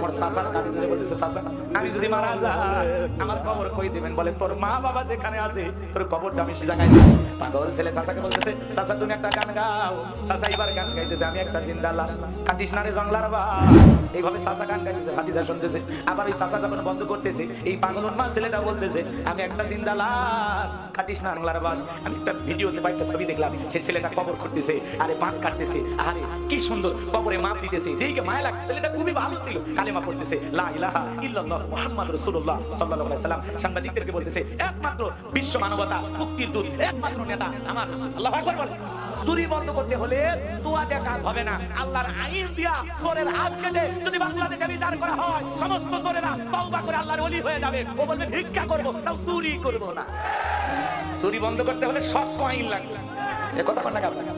আমার চাচার কাঁধে ধরে বলতেছে, চাচা আমি যদি মারা যাই আমার কবর কই দিবেন? বলে তোর মা বাবা যেখানে আছে তোর কবরটা আমি সে জায়গায় দেব। পাগল ছেলে চাচাকে বলতেছে, চাচা তুমি একটা গান গাও। চাচা এবার গান গাইতেছে, আমি একটা জিন্দা লাশ, কাটিস না রে জংলার বাস। এইভাবে চাচা গান গাইতেছে, ভাতিজা শুনতেছে। আবার ওই চাচা যখন বন্ধ করতেছে, এই পাগল উন্মাদ ছেলেটা বলতেছে, আমি একটা জিন্দা লাশ, কাটিস না জংলার বাস। আমি একটা ভিডিওতে বা একটা ছবি দেখলাম, সেই ছেলেটা কবর করতেছে, আরে বাঁশ কাটতেছে, আরে কি সুন্দর কবরে মাপ দিতেছে, দেখে মায়া লাগছে। ছেলেটা খুবই ভালো ছিল, কালেমা পড়তেছে, লা ইলাহা ইল্লাল্লাহ মুহাম্মাদুর রাসূলুল্লাহ সাল্লাল্লাহু আলাইহি সাল্লাম। সাংবাদিকদেরকে বলতেছে, একমাত্র বিশ্ব মানবতা মুক্তির দূত, একমাত্র নেতা আমার রাসূল। আল্লাহু আকবার বলেন। চুরি বন্ধ করতে হলে দোয়া দিয়ে কাজ হবে না, আল্লাহর আইন দিয়া চোরের হাত কেটে যদি বাংলাদেশে বিচার করা হয়, সমস্ত চোরেরা তওবা করে আল্লাহর ওলি হয়ে যাবে। ও বলবে ভিক্ষা করব, তাও চুরি করব না। চুরি বন্ধ করতে হলে শক্ত আইন লাগবে। এ কথা বলেন না আপনারা?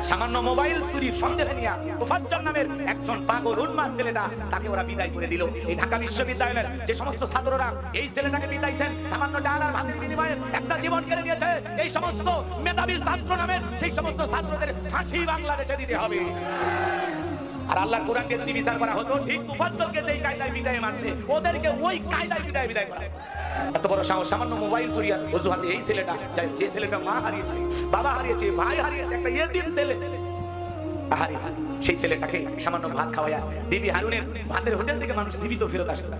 সামান্য মোবাইল চুরি সন্দেহে নিয়া তোফাজ্জল নামের একজন পাগল উন্মাদ ছেলেটা, তাকে ওরা বিদায় করে দিল। এই ঢাকা বিশ্ববিদ্যালয়ের যে সমস্ত ছাত্ররা এই ছেলেটাকে বিদায়ছেন, সামান্য ডালার ভাতের বিনিময়ে একটা জীবন কেড়ে নিয়েছে, এই সমস্ত মেধাবী ছাত্র নামের সেই সমস্ত ছাত্রদের ফাঁসি বাংলাদেশে দিতে হবে। আর আল্লাহর কোরআনকে যদি বিচার করা হতো, ঠিক তোফাজ্জলকে যেই কায়দায় বিদায় মারছে, ওদেরকে ওই কায়দায় বিদায় করা। এত বড় সাহস! সামান্য মোবাইল চুরিয়া অজুহাতে এই ছেলেটা, যে ছেলেটা মা হারিয়েছে, বাবা হারিয়েছে, ভাই হারিয়েছে, একটা ইয়েতিম ছেলে, আহারে সেই ছেলেটাকে সামান্য ভাত খাওয়ায়া দেবী হারুনের ভাতের হোটেল থেকে মানুষ জীবিত ফেরত আসতো।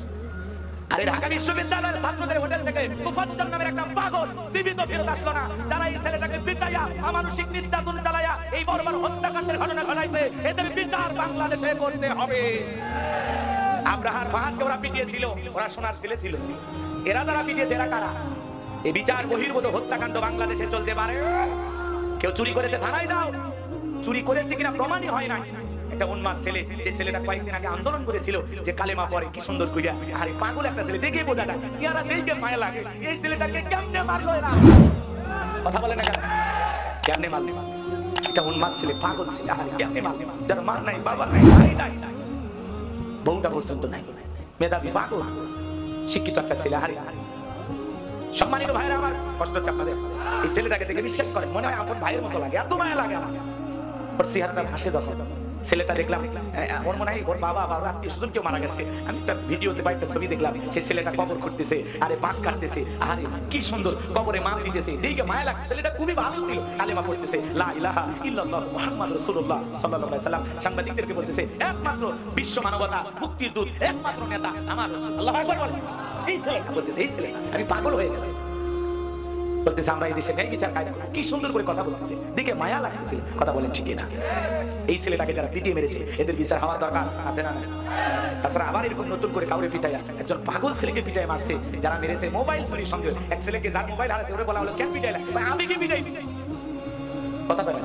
আরে ঢাকা বিশ্ববিদ্যালয়ের ছাত্রদের হোটেল থেকে তোফাজ্জল নামের একটা পাগল জীবিত ফেরত আসলো না। যারা এই ছেলেটাকে পিটাইয়া অমানসিক নির্যাতন চালায়া এই বর্বর হত্যাকাণ্ডের ঘটনা ঘটাইছে, এদের বিচার বাংলাদেশে করতে হবে। আব্রাহার ফাহাদকে ওরা পিটিয়েছিল, ওরা সোনার ছেলে ছিল। এরা যারা পিটিয়েছে, এরা কারা? এই বিচার বহির্ভূত হত্যাকাণ্ড বাংলাদেশে চলতে পারে? কেউ চুরি করেছে থানায় দাও, চুরি করেছে কিনা প্রমাণই হয় না। একটা উন্মাদ ছেলে, যে ছেলেটা কয়েকদিন আগে আন্দোলন করেছিল, যে কালেমা পড়ে কি সুন্দর কইরা, আরে পাগল একটা ছেলে, দেখে বোঝা যায়, চেহারা দেখে মায়া লাগে। এই ছেলেটাকে কেমনে মারলো এরা? কথা বলে না কেন? কেমনে মারলে? এটা উন্মাদ ছেলে, পাগল ছেলে, আরে কেমনে মারলে? যার মা নাই, বাবা নাই, ভাই নাই, বউটা পর্যন্ত নাই, মেধাবী পাগল শিক্ষিত একটা ছেলে। আরে সম্মানিত ভাইরা আমার, কষ্ট হচ্ছে আপনাদের। এই ছেলেটাকে দেখে বিশ্বাস করে মনে হয় আপন ভাইয়ের মতো লাগে, এত মায়া লাগে আমার। ওর চেহারাটা ভাসে যখন ছেলেটা দেখলাম, ওর মনে হয় ওর বাবা বা আত্মীয় স্বজন কেউ মারা গেছে। আমি একটা ভিডিওতে বা একটা ছবি দেখলাম, সেই ছেলেটা কবর করতেছে, আরে বাঁশ কাটতেছে, আরে কি সুন্দর কবরে মাপ দিতেছে, দেখে মায়া লাগছে। ছেলেটা খুবই ভালো ছিল, কালেমা পড়তেছে, লা ইলাহা ইল্লাল্লাহ মুহাম্মাদুর রাসূলুল্লাহ সাল্লাল্লাহু আলাইহি সাল্লাম। সাংবাদিকদেরকে বলতেছে, একমাত্র বিশ্ব মানবতা মুক্তির দূত, একমাত্র নেতা আমার রাসূল। আল্লাহু আকবার বলেন। এই ছেলেটা বলতেছে, এই ছেলে আমি পাগল হয়ে গেলাম। বলতেছে আমরা এই দেশে ন্যায় বিচার কাজ করি, কি সুন্দর করে কথা বলতেছে, দেখে মায়া লাগতেছে। কথা বলেন ঠিক না? এই ছেলেটাকে যারা পিটিয়ে মেরেছে, এদের বিচার হওয়া দরকার আছে না? তাছাড়া আবার এরকম নতুন করে কাউরে পিটাইয়া একজন পাগল ছেলেকে পিটাই মারছে, যারা মেরেছে মোবাইল চুরির সঙ্গে এক ছেলেকে, যার মোবাইল হারাছে, ওরে বলা হলো কেন পিটাইলা? আমি কি পিটাই? কথা বলেন,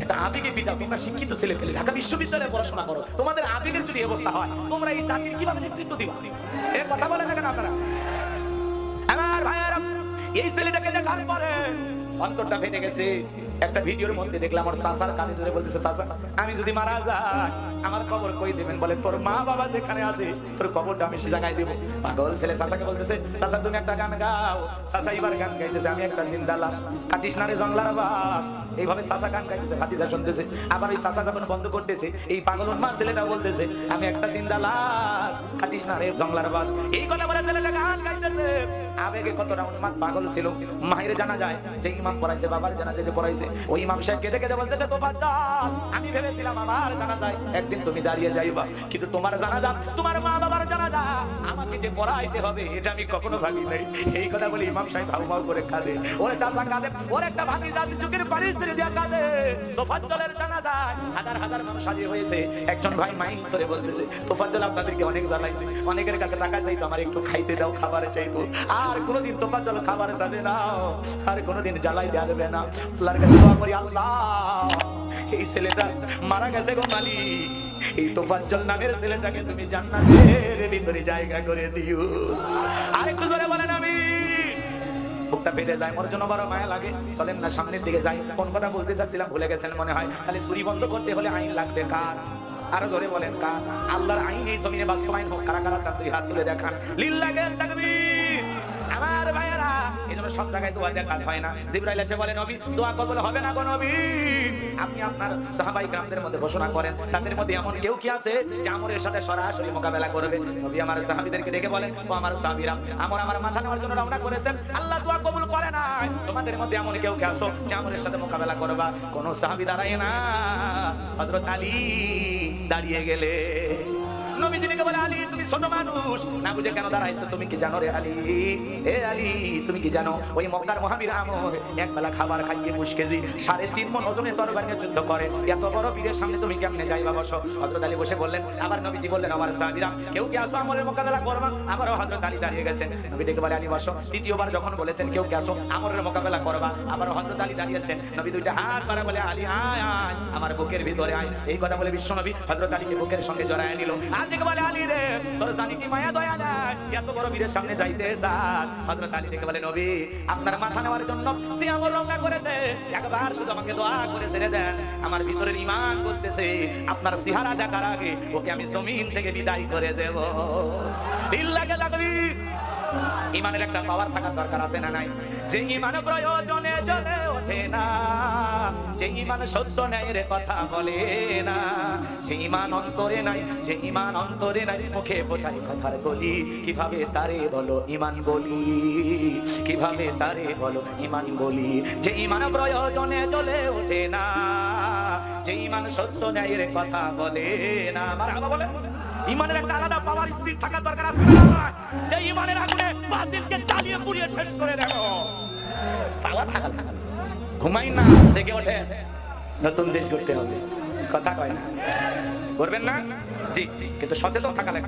এটা আবেগে পিটাও। তোমরা শিক্ষিত ছেলে পেলে ঢাকা বিশ্ববিদ্যালয়ে পড়াশোনা করো, তোমাদের আবেগের যদি অবস্থা হয়, তোমরা এই জাতির কিভাবে নেতৃত্ব দিবা? এ কথা বলেন না কেন আপনারা? আমার ভাইয়েরা, এই ছেলেটাকে দেখার পরে অন্তরটা ফেটে গেছে। একটা ভিডিওর মধ্যে দেখলাম ওর চাচার কানে ধরে বলতেছে, চাচা আমি যদি মারা যাই আমার কবর কই দিবেন? বলে তোর মা বাবা যেখানে আছে তোর কবরটা আমি সে জায়গায় দেব। পাগল ছেলে চাচাকে বলতেছে, চাচা তুমি একটা গান গাও। চাচা এবার গান গাইতেছে, আমি একটা জিন্দা লাশ, কাটিস না রে জংলার বাস। এইভাবে চাচা গান গাইতেছে, ভাতিজা শুনতেছে। আবার ওই চাচা যখন বন্ধ করতেছে, এই পাগল উন্মাদ ছেলেটা বলতেছে, আমি একটা জিন্দা লাশ, কাটিস না রে জংলার বাস। এই কথা বলে ছেলেটা গান গাইতেছে। আবেগে কতটা উন্মাদ পাগল ছিল। মাহিরে জানা যায় যে ইমাম পড়াইছে, বাবার জানা যায় যে পড়াইছে, ওই ইমাম সাহেব কেঁদে কেঁদে বলতেছে, তোফাজ্জল আমি ভেবেছিলাম আমার জানা যায় একদিন তুমি দাঁড়িয়ে যাইবা, কিন্তু তোমার জানা যা, তোমার মা বাবার জানা যা আমাকে যে পড়াইতে হবে এটা আমি কখনো ভাবি নাই। এই কথা বলে ইমাম সাহেব হাউ হাউ করে কাঁদে। ওরে চাচা কাঁদে, ওর একটা ভাতিজা চোখের পানি ছেড়ে দিয়া কাঁদে। তোফাজ্জলের জানা যায় হাজার হাজার মানুষ হাজির হয়েছে। একজন ভাই মাইক ধরে বলতেছে, তোফাজ্জল আপনাদেরকে অনেক জ্বালাইছে, অনেকের কাছে টাকা চাইতো, আমার একটু খাইতে দাও, খাবারে চাইতো। আর কোনোদিন তোফাজ্জল খাবারে যাবে না, আর কোনোদিন জ্বালাই দেবে না। আল্লাহর কাছে দোয়া করি, আল্লাহ এই ছেলেটা মারা গেছে গো মালিক, এই তোফাজ্জল নামের ছেলেটাকে তুমি জান্নাতের ভিতরে জায়গা করে দিও। আর একটু জোরে বলেন আমিন। বুকটা ফেটে যায়, মোর জন্য বড় মায়া লাগে। চলেন না সামনের দিকে যাই। কোন কথা বলতে চাচ্ছিলাম ভুলে গেছেন মনে হয়। খালি চুরি বন্ধ করতে হলে আইন লাগবে কার? আরো জোরে বলেন কার? আল্লাহর আইন এই জমিনে বাস্তবায়ন হোক। কারা কারা চান দুই হাত তুলে দেখান। লিল্লাহি তাকবীর। আমার ভাইয়েরা এজন্য সব জায়গায় দোয়া দিয়ে কাজ হয় না। জিবরাইল এসে বলে নবী দোয়া কবুল হবে না গো নবী, আপনি আপনার সাহাবায়ে কেরামদের মধ্যে ঘোষণা করেন তাদের মধ্যে এমন কেউ কি আছে যে আমরের সাথে সরাসরি মোকাবেলা করবে। নবী আমার সাহাবীদেরকে ডেকে বলেন ও আমার সাহাবীরা, আমার মাথা নেওয়ার জন্য রওনা করেছেন, আল্লাহ দোয়া কবুল করে না, তোমাদের মধ্যে এমন কেউ কি আছো যে আমরের সাথে মোকাবেলা করবা? কোন সাহাবী দাঁড়ায় না, হযরত আলী দাঁড়িয়ে গেলে নবীজি ডেকে বলে আলী তুমি ছোট মানুষ, না বুঝে কেন দাঁড়াইছো? তুমি কি জানো রে আলী, এ আলী তুমি কি জানো ওই মক্কার মহাবীর আমর এক বেলা খাবার খাইয়ে 20 কেজি 3.5 মণ ওজনের তরবারি নিয়ে যুদ্ধ করে, এত বড় বীরের সামনে তুমি কেমনে যাইবা? বসো। হযরত আলী বসে বললেন, আবার নবীজি বললেন আমার সাহাবীরা কেউ কি আসো আমরের মোকাবেলা করবা? আবারও হযরত আলী দাঁড়িয়ে গেছেন। নবী ডেকে বলে আলী বসো। তৃতীয়বার যখন বলেছেন কেউ কি আসো আমরের মোকাবেলা করবা, আবারও হযরত আলী দাঁড়িয়েছেন। নবী দুইটা হাত বাড়া বলে আলী আয় আয় আমার বুকের ভিতরে আয়। এই কথা বলে বিশ্ব নবী হযরত আলীকে বুকের সঙ্গে জড়ায় নিল। আর ডেকে বলে আলী রে তোর জানি কি মায়া দয়া নাই, এত বড় বীরের সামনে যাইতে চাস? হযরত আলী ডেকে বলে নবী আপনার মাথা নেওয়ার জন্য সে আমর রওনা করেছে, একবার শুধু আমাকে দোয়া করে ছেড়ে দেন, আমার ভিতরের ঈমান বলতেছে আপনার চেহারা দেখার আগে ওকে আমি জমিন থেকে বিদায় করে দেব। দিল লাগে লাগবি। ঈমানের একটা পাওয়ার থাকার দরকার আছে না নাই? যে ঈমান প্রয়োজনে জ্বলে ওঠে না, যে ঈমান সত্য ন্যায়ের কথা বলে না, যে ঈমান অন্তরে নাই, যে ঈমান অন্তরে নাই মুখে ফোটাই কথার বলি, কিভাবে তারে বলো ঈমান বলি, কিভাবে তারে বলো ঈমান বলি। যে ঈমান প্রয়োজনে জ্বলে ওঠে না, যে ঈমান সত্য ন্যায়ের কথা বলে না। মারহাবা বলে। ঈমানের একটা আলাদা পাওয়ার স্পিড থাকার দরকার আছে না? যে ঈমানের আগুনে বাতিলকে জ্বালিয়ে পুড়িয়ে শেষ করে দেব, পাওয়ার থাকা ঘুমাই না, জেগে ওঠে, নতুন দেশ করতে হবে। কথা কয় না, করবেন না? জি, কিন্তু সচেতন থাকা লাগে।